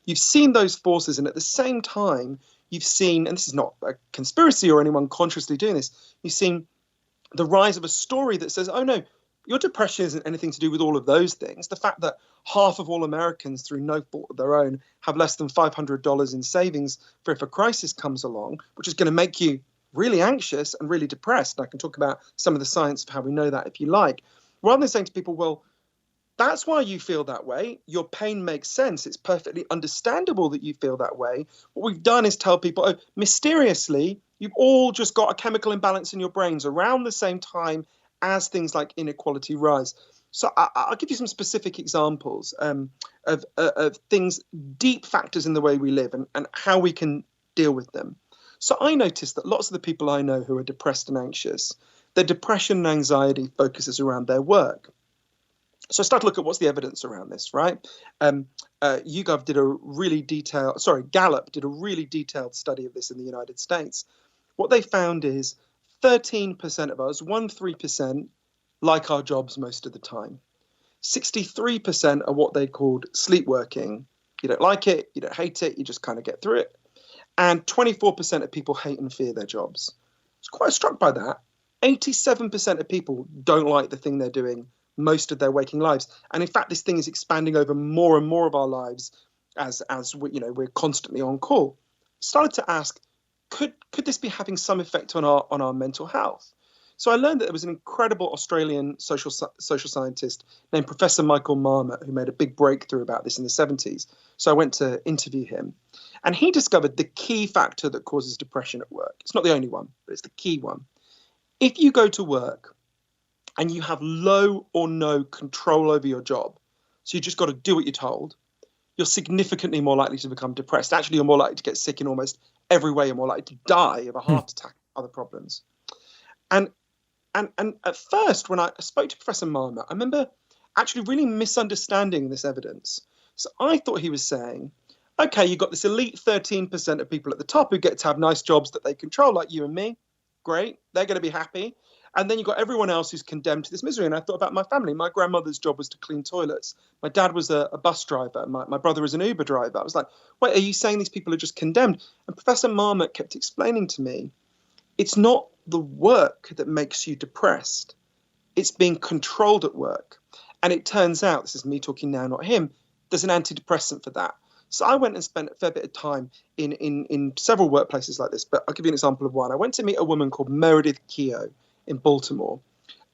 you've seen those forces, and at the same time, you've seen, and this is not a conspiracy or anyone consciously doing this, you've seen the rise of a story that says, oh no, your depression isn't anything to do with all of those things. The fact that half of all Americans, through no fault of their own, have less than $500 in savings for if a crisis comes along, which is going to make you really anxious and really depressed. And I can talk about some of the science of how we know that if you like. Rather than saying to people, well, that's why you feel that way. Your pain makes sense. It's perfectly understandable that you feel that way. What we've done is tell people, oh, mysteriously, you've all just got a chemical imbalance in your brains around the same time as things like inequality rise. So I'll give you some specific examples of things, deep factors in the way we live and how we can deal with them. So I noticed that lots of the people I know who are depressed and anxious, their depression and anxiety focuses around their work. So I started to look at what's the evidence around this, right? Gallup did a really detailed study of this in the United States. What they found is 13% of us, 13%, like our jobs most of the time. 63% are what they called sleepworking. You don't like it, you don't hate it, you just kind of get through it. And 24% of people hate and fear their jobs. I was quite struck by that. 87% of people don't like the thing they're doing most of their waking lives. And in fact, this thing is expanding over more and more of our lives as we're constantly on call. Started to ask, could this be having some effect on our mental health? So I learned that there was an incredible Australian social scientist named Professor Michael Marmot who made a big breakthrough about this in the 70s. So I went to interview him. And he discovered the key factor that causes depression at work. It's not the only one, but it's the key one. If you go to work and you have low or no control over your job, so you just got to do what you're told, you're significantly more likely to become depressed. Actually, you're more likely to get sick in almost every way. You're more likely to die of a heart attack, other problems. And at first, when I spoke to Professor Marmot, I remember actually really misunderstanding this evidence. So I thought he was saying, okay, you've got this elite 13% of people at the top who get to have nice jobs that they control, like you and me. Great. They're going to be happy. And then you've got everyone else who's condemned to this misery. And I thought about my family. My grandmother's job was to clean toilets. My dad was a bus driver. My brother was an Uber driver. I was like, wait, are you saying these people are just condemned? And Professor Marmot kept explaining to me, it's not the work that makes you depressed. It's being controlled at work. And it turns out, this is me talking now, not him, there's an antidepressant for that. So I went and spent a fair bit of time in several workplaces like this, but I'll give you an example of one. I went to meet a woman called Meredith Keogh in Baltimore.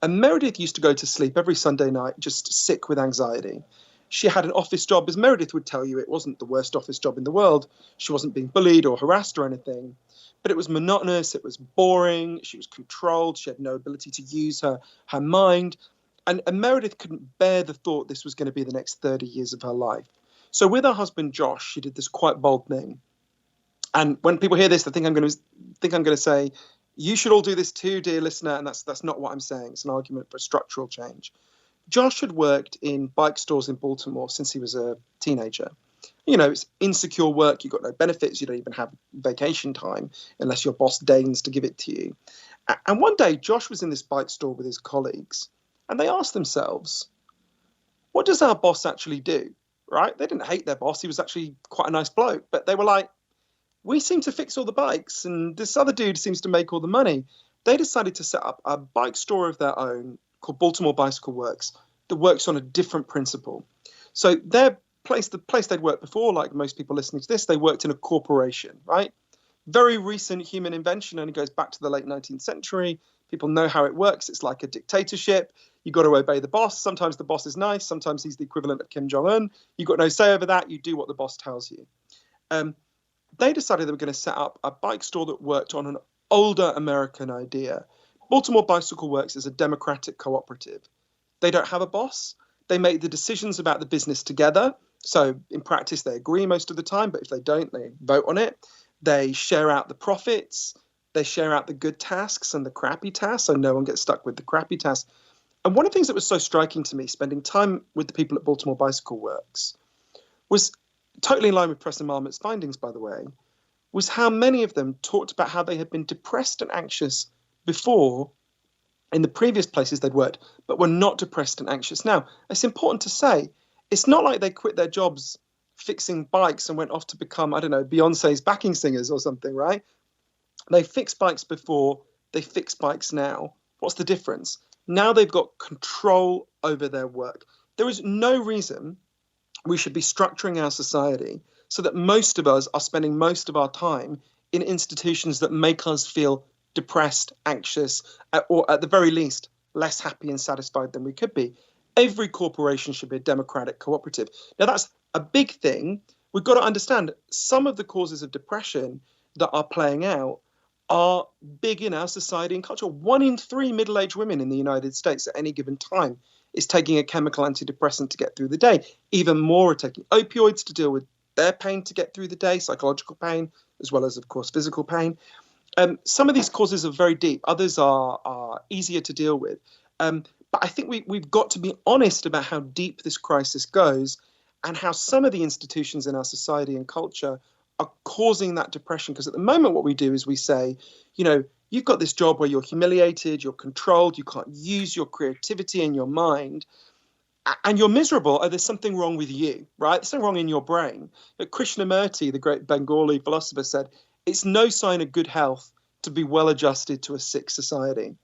And Meredith used to go to sleep every Sunday night, just sick with anxiety. She had an office job, as Meredith would tell you, it wasn't the worst office job in the world. She wasn't being bullied or harassed or anything, but it was monotonous, it was boring, she was controlled, she had no ability to use her mind. And Meredith couldn't bear the thought this was going to be the next 30 years of her life. So with her husband, Josh, she did this quite bold thing. And when people hear this, they think I'm going to say, you should all do this too, dear listener. And that's not what I'm saying. It's an argument for structural change. Josh had worked in bike stores in Baltimore since he was a teenager. You know, it's insecure work. You've got no benefits. You don't even have vacation time unless your boss deigns to give it to you. And one day, Josh was in this bike store with his colleagues, and they asked themselves, what does our boss actually do? Right? They didn't hate their boss. He was actually quite a nice bloke. But they were like, we seem to fix all the bikes, and this other dude seems to make all the money. They decided to set up a bike store of their own called Baltimore Bicycle Works that works on a different principle. So the place they'd worked before, like most people listening to this, they worked in a corporation, right? Very recent human invention, only goes back to the late 19th century. People know how it works. It's like a dictatorship. You've got to obey the boss. Sometimes the boss is nice. Sometimes he's the equivalent of Kim Jong-un. You've got no say over that. You do what the boss tells you. They decided they were going to set up a bike store that worked on an older American idea. Baltimore Bicycle Works is a democratic cooperative. They don't have a boss. They make the decisions about the business together. So in practice, they agree most of the time, but if they don't, they vote on it. They share out the profits. They share out the good tasks and the crappy tasks, so no one gets stuck with the crappy tasks. And one of the things that was so striking to me, spending time with the people at Baltimore Bicycle Works, was totally in line with Professor Marmot's findings, by the way, was how many of them talked about how they had been depressed and anxious before in the previous places they'd worked, but were not depressed and anxious now. It's important to say, it's not like they quit their jobs fixing bikes and went off to become, I don't know, Beyonce's backing singers or something, right? They fixed bikes before, they fix bikes now. What's the difference? Now they've got control over their work. There is no reason we should be structuring our society so that most of us are spending most of our time in institutions that make us feel depressed, anxious, or at the very least, less happy and satisfied than we could be. Every corporation should be a democratic cooperative. Now, that's a big thing. We've got to understand some of the causes of depression that are playing out are big in our society and culture. 1 in 3 middle-aged women in the United States at any given time is taking a chemical antidepressant to get through the day. Even more are taking opioids to deal with their pain to get through the day, psychological pain, as well as, of course, physical pain. Some of these causes are very deep. Others are easier to deal with. But I think we've got to be honest about how deep this crisis goes and how some of the institutions in our society and culture are causing that depression. Because at the moment, what we do is we say, you know, you've got this job where you're humiliated, you're controlled, you can't use your creativity and your mind, and you're miserable. Oh, there's something wrong with you, right? There's something wrong in your brain. But Krishnamurti, the great Bengali philosopher, said, it's no sign of good health to be well adjusted to a sick society.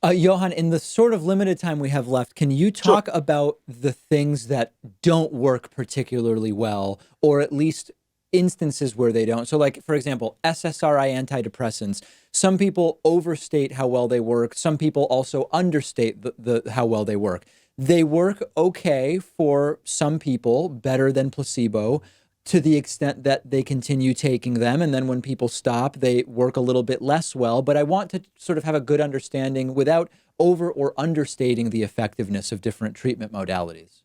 Johann, in the sort of limited time we have left, can you talk about the things that don't work particularly well, or at least instances where they don't? So like, for example, SSRI antidepressants, some people overstate how well they work. Some people also understate how well they work. They work okay for some people, better than placebo, to the extent that they continue taking them. And then when people stop, they work a little bit less well. But I want to sort of have a good understanding without over or understating the effectiveness of different treatment modalities.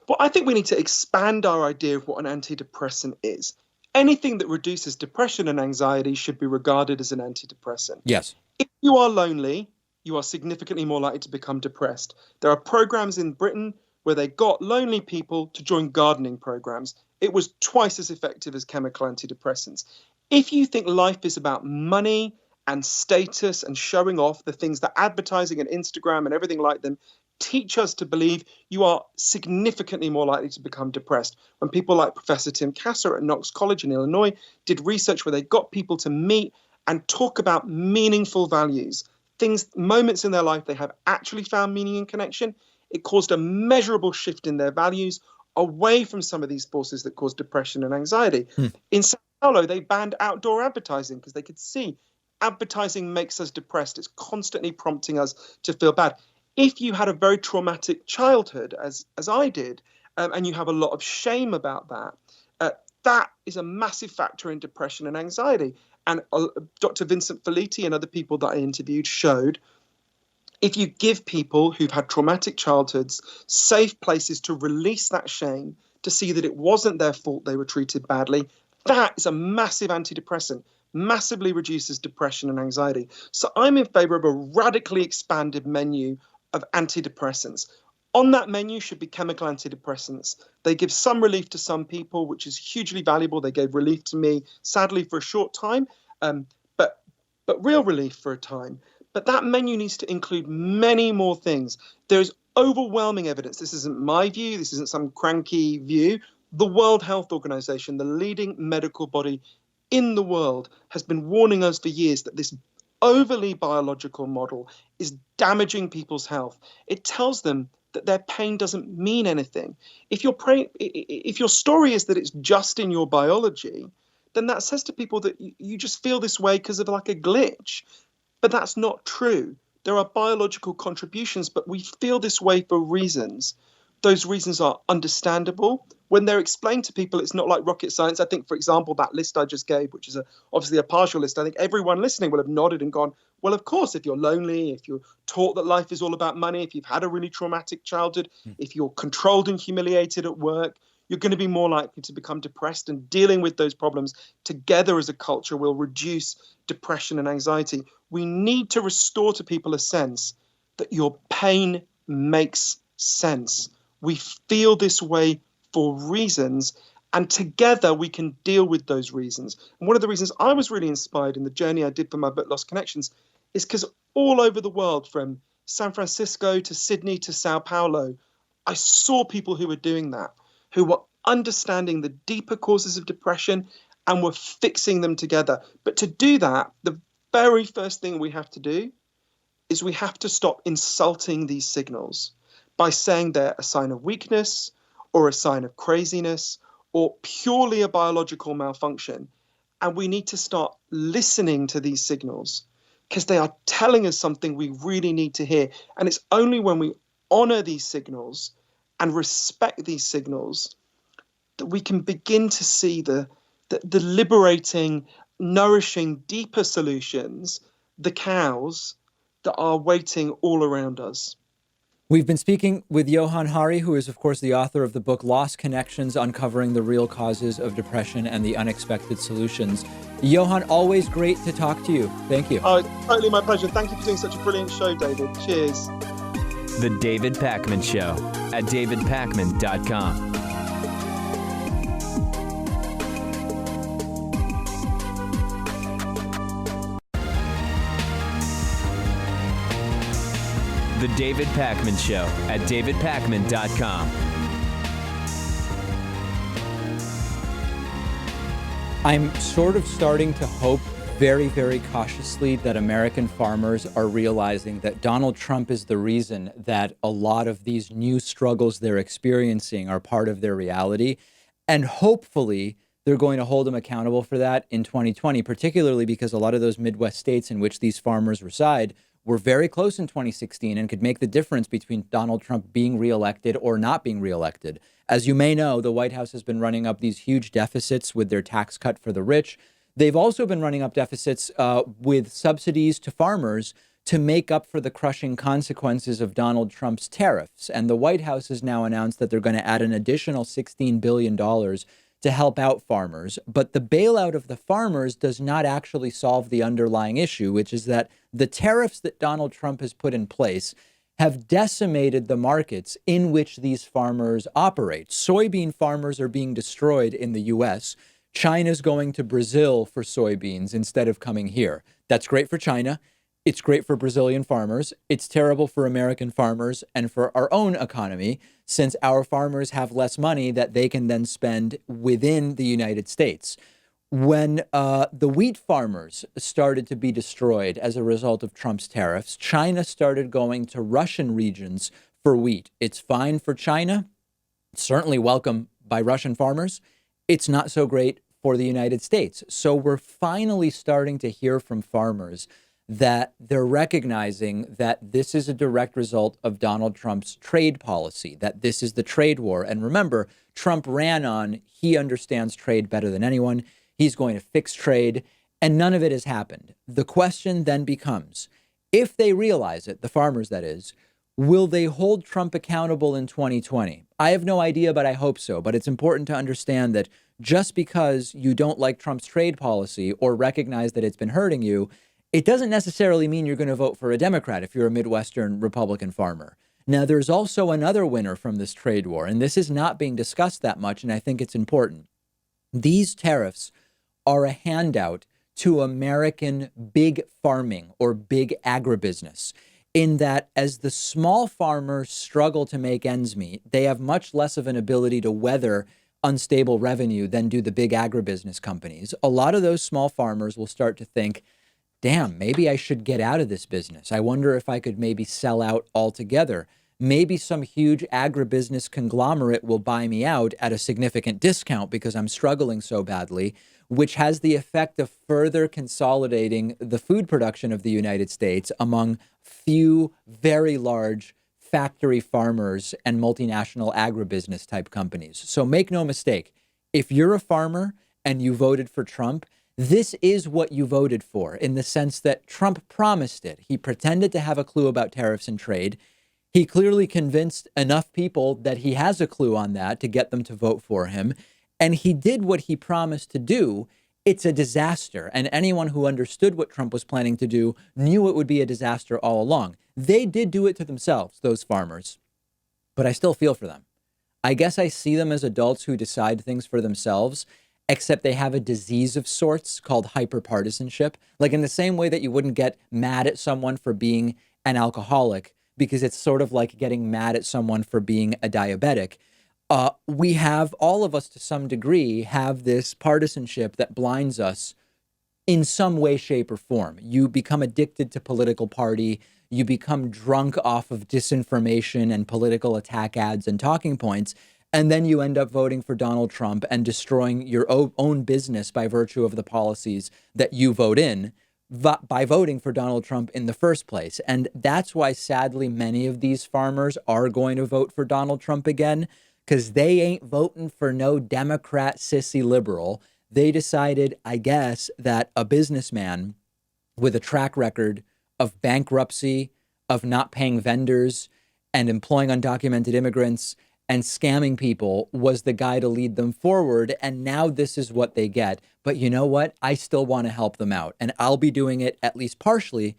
Well, I think we need to expand our idea of what an antidepressant is. Anything that reduces depression and anxiety should be regarded as an antidepressant. Yes. If you are lonely, you are significantly more likely to become depressed. There are programs in Britain where they got lonely people to join gardening programs. It was twice as effective as chemical antidepressants. If you think life is about money and status and showing off, the things that advertising and Instagram and everything like them teach us to believe, you are significantly more likely to become depressed. When people like Professor Tim Kasser at Knox College in Illinois did research where they got people to meet and talk about meaningful values, things, moments in their life they have actually found meaning and connection, it caused a measurable shift in their values away from some of these forces that cause depression and anxiety. In Sao Paulo, they banned outdoor advertising because they could see advertising makes us depressed. It's constantly prompting us to feel bad. If you had a very traumatic childhood, as I did, and you have a lot of shame about that, that is a massive factor in depression and anxiety. And Dr. Vincent Felitti and other people that I interviewed showed if you give people who've had traumatic childhoods safe places to release that shame, to see that it wasn't their fault they were treated badly, that is a massive antidepressant, massively reduces depression and anxiety. So I'm in favor of a radically expanded menu of antidepressants. On that menu should be chemical antidepressants. They give some relief to some people, which is hugely valuable. They gave relief to me, sadly, for a short time, but real relief for a time. But that menu needs to include many more things. There's overwhelming evidence. This isn't my view. This isn't some cranky view. The World Health Organization, the leading medical body in the world, has been warning us for years that this overly biological model is damaging people's health. It tells them that their pain doesn't mean anything. If your story is that it's just in your biology, then that says to people that you just feel this way because of like a glitch. But that's not true. There are biological contributions, but we feel this way for reasons. those reasons are understandable. When they're explained to people, it's not like rocket science. I think, for example, that list I just gave, which is obviously a partial list, I think everyone listening will have nodded and gone, well, of course, if you're lonely, if you're taught that life is all about money, if you've had a really traumatic childhood, if you're controlled and humiliated at work, you're going to be more likely to become depressed, and dealing with those problems together as a culture will reduce depression and anxiety. We need to restore to people a sense that your pain makes sense. We feel this way for reasons, and together we can deal with those reasons. And one of the reasons I was really inspired in the journey I did for my book, Lost Connections, is because all over the world, from San Francisco to Sydney to Sao Paulo, I saw people who were doing that, who were understanding the deeper causes of depression and were fixing them together. But to do that, the very first thing we have to do is we have to stop insulting these signals by saying they're a sign of weakness or a sign of craziness or purely a biological malfunction. And we need to start listening to these signals because they are telling us something we really need to hear. And it's only when we honor these signals and respect these signals that we can begin to see the liberating, nourishing, deeper solutions, the cows that are waiting all around us. We've been speaking with Johann Hari, who is, of course, the author of the book Lost Connections, Uncovering the Real Causes of Depression and the Unexpected Solutions. Johann, always great to talk to you. Thank you. Oh, totally my pleasure. Thank you for doing such a brilliant show, David. Cheers. The David Pakman Show at davidpakman.com. The David Pakman Show at davidpakman.com. I'm sort of starting to hope very, very cautiously that American farmers are realizing that Donald Trump is the reason that a lot of these new struggles they're experiencing are part of their reality. And hopefully they're going to hold him accountable for that in 2020, particularly because a lot of those Midwest states in which these farmers reside were very close in 2016 and could make the difference between Donald Trump being reelected or not being reelected. As you may know, the White House has been running up these huge deficits with their tax cut for the rich. They've also been running up deficits with subsidies to farmers to make up for the crushing consequences of Donald Trump's tariffs. And the White House has now announced that they're going to add an additional $16 billion to help out farmers. But the bailout of the farmers does not actually solve the underlying issue, which is that the tariffs that Donald Trump has put in place have decimated the markets in which these farmers operate. Soybean farmers are being destroyed in the U.S. China's going to Brazil for soybeans instead of coming here. That's great for China. It's great for Brazilian farmers. It's terrible for American farmers and for our own economy, since our farmers have less money that they can then spend within the United States. When the wheat farmers started to be destroyed as a result of Trump's tariffs, China started going to Russian regions for wheat. It's fine for China. It's certainly welcome by Russian farmers. It's not so great for the United States. So we're finally starting to hear from farmers that they're recognizing that this is a direct result of Donald Trump's trade policy, that this is the trade war. And remember, Trump ran on, he understands trade better than anyone. He's going to fix trade, and none of it has happened. The question then becomes, if they realize it, the farmers that is, will they hold Trump accountable in 2020? I have no idea, but I hope so. But it's important to understand that just because you don't like Trump's trade policy or recognize that it's been hurting you, it doesn't necessarily mean you're going to vote for a Democrat if you're a Midwestern Republican farmer. Now, there's also another winner from this trade war, and this is not being discussed that much, and I think it's important. These tariffs are a handout to American big farming or big agribusiness, in that as the small farmers struggle to make ends meet, they have much less of an ability to weather unstable revenue than do the big agribusiness companies. A lot of those small farmers will start to think, damn, maybe I should get out of this business. I wonder if I could maybe sell out altogether. Maybe some huge agribusiness conglomerate will buy me out at a significant discount because I'm struggling so badly, which has the effect of further consolidating the food production of the United States among few very large factory farmers and multinational agribusiness type companies. So make no mistake, if you're a farmer and you voted for Trump, this is what you voted for, in the sense that Trump promised it. He pretended to have a clue about tariffs and trade. He clearly convinced enough people that he has a clue on that to get them to vote for him. And he did what he promised to do. It's a disaster. And anyone who understood what Trump was planning to do knew it would be a disaster all along. They did do it to themselves, those farmers. But I still feel for them. I guess I see them as adults who decide things for themselves, except they have a disease of sorts called hyperpartisanship. Like in the same way that you wouldn't get mad at someone for being an alcoholic, because it's sort of like getting mad at someone for being a diabetic. We have, all of us to some degree, have this partisanship that blinds us in some way, shape, or form. You become addicted to political party. You become drunk off of disinformation and political attack ads and talking points. And then you end up voting for Donald Trump and destroying your own business by virtue of the policies that you vote in by voting for Donald Trump in the first place. And that's why, sadly, many of these farmers are going to vote for Donald Trump again, because they ain't voting for no Democrat sissy liberal. They decided, I guess, that a businessman with a track record of bankruptcy, of not paying vendors and employing undocumented immigrants and scamming people was the guy to lead them forward. And now this is what they get. But you know what? I still want to help them out. And I'll be doing it at least partially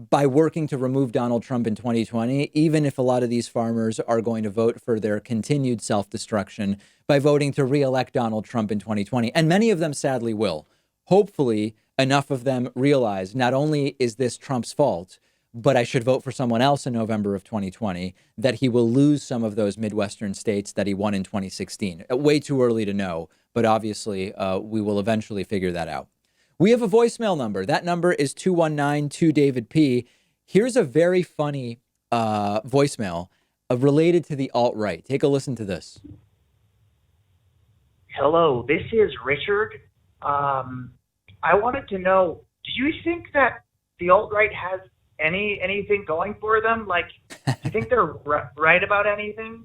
by working to remove Donald Trump in 2020, even if a lot of these farmers are going to vote for their continued self-destruction by voting to re-elect Donald Trump in 2020. And many of them sadly will. Hopefully, enough of them realize not only is this Trump's fault, but I should vote for someone else in November of 2020, that he will lose some of those Midwestern states that he won in 2016. Way too early to know, but obviously we will eventually figure that out. We have a voicemail number. That number is 219-2-DAVID-P. Here's a very funny voicemail related to the alt-right. Take a listen to this. Hello, this is Richard. I wanted to know, do you think that the alt-right has anything going for them? Like, do you think they're right about anything?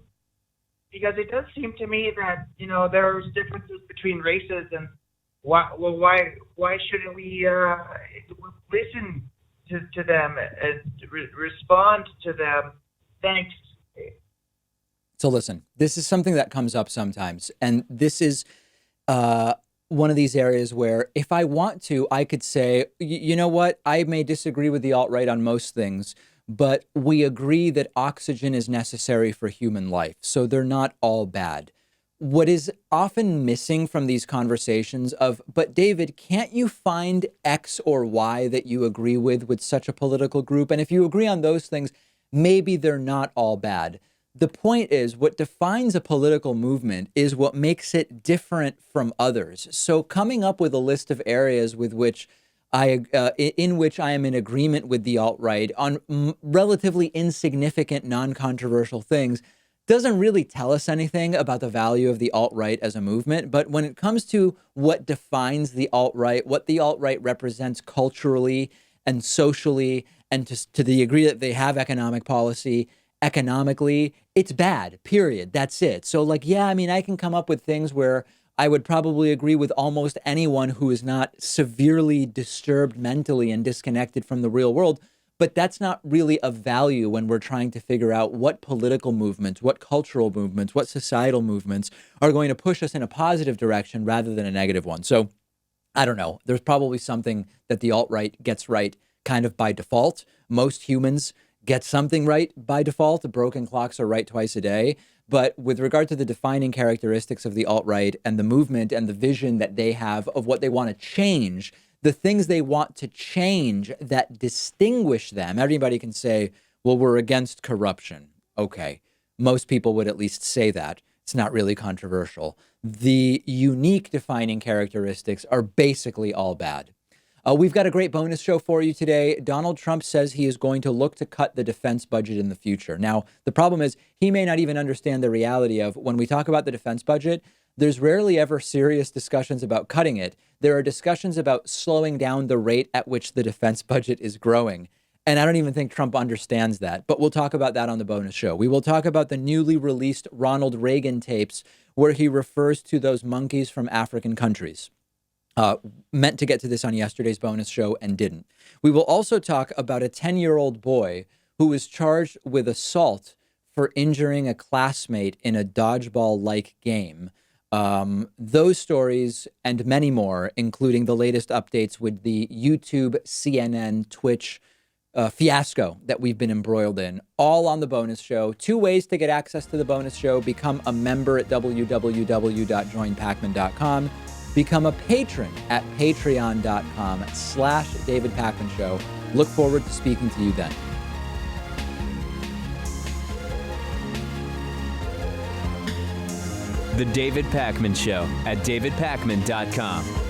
Because it does seem to me that, you know, there's differences between races, and why shouldn't we listen to them and respond to them? Thanks. So listen, this is something that comes up sometimes, and this is one of these areas where if I want to, I could say, you know what, I may disagree with the alt-right on most things, but we agree that oxygen is necessary for human life. So they're not all bad. What is often missing from these conversations of, but David, can't you find X or Y that you agree with such a political group? And if you agree on those things, maybe they're not all bad. The point is, what defines a political movement is what makes it different from others. So coming up with a list of areas with which in which I am in agreement with the alt-right on relatively insignificant, non-controversial things doesn't really tell us anything about the value of the alt-right as a movement. But when it comes to what defines the alt-right, what the alt-right represents culturally and socially, and to the degree that they have economic policy, economically, it's bad, period. That's it. So like, yeah, I mean, I can come up with things where I would probably agree with almost anyone who is not severely disturbed mentally and disconnected from the real world. But that's not really of value when we're trying to figure out what political movements, what cultural movements, what societal movements are going to push us in a positive direction rather than a negative one. So I don't know. There's probably something that the alt-right gets right kind of by default. Most humans get something right by default. Broken clocks are right twice a day. But with regard to the defining characteristics of the alt-right and the movement and the vision that they have of what they want to change, the things they want to change that distinguish them, everybody can say, well, we're against corruption. Okay. Most people would at least say that. It's not really controversial. The unique defining characteristics are basically all bad. We've got a great bonus show for you today. Donald Trump says he is going to look to cut the defense budget in the future. Now, the problem is he may not even understand the reality of when we talk about the defense budget, there's rarely ever serious discussions about cutting it. There are discussions about slowing down the rate at which the defense budget is growing. And I don't even think Trump understands that. But we'll talk about that on the bonus show. We will talk about the newly released Ronald Reagan tapes where he refers to those monkeys from African countries. Meant to get to this on yesterday's bonus show and didn't. We will also talk about a 10-year-old boy who was charged with assault for injuring a classmate in a dodgeball-like game. Those stories and many more, including the latest updates with the YouTube, CNN, Twitch fiasco that we've been embroiled in, all on the bonus show. 2 ways to get access to the bonus show. Become a member at www.joinpacman.com. Become a patron at patreon.com/David Pakman Show. Look forward to speaking to you then. The David Pakman Show at davidpakman.com.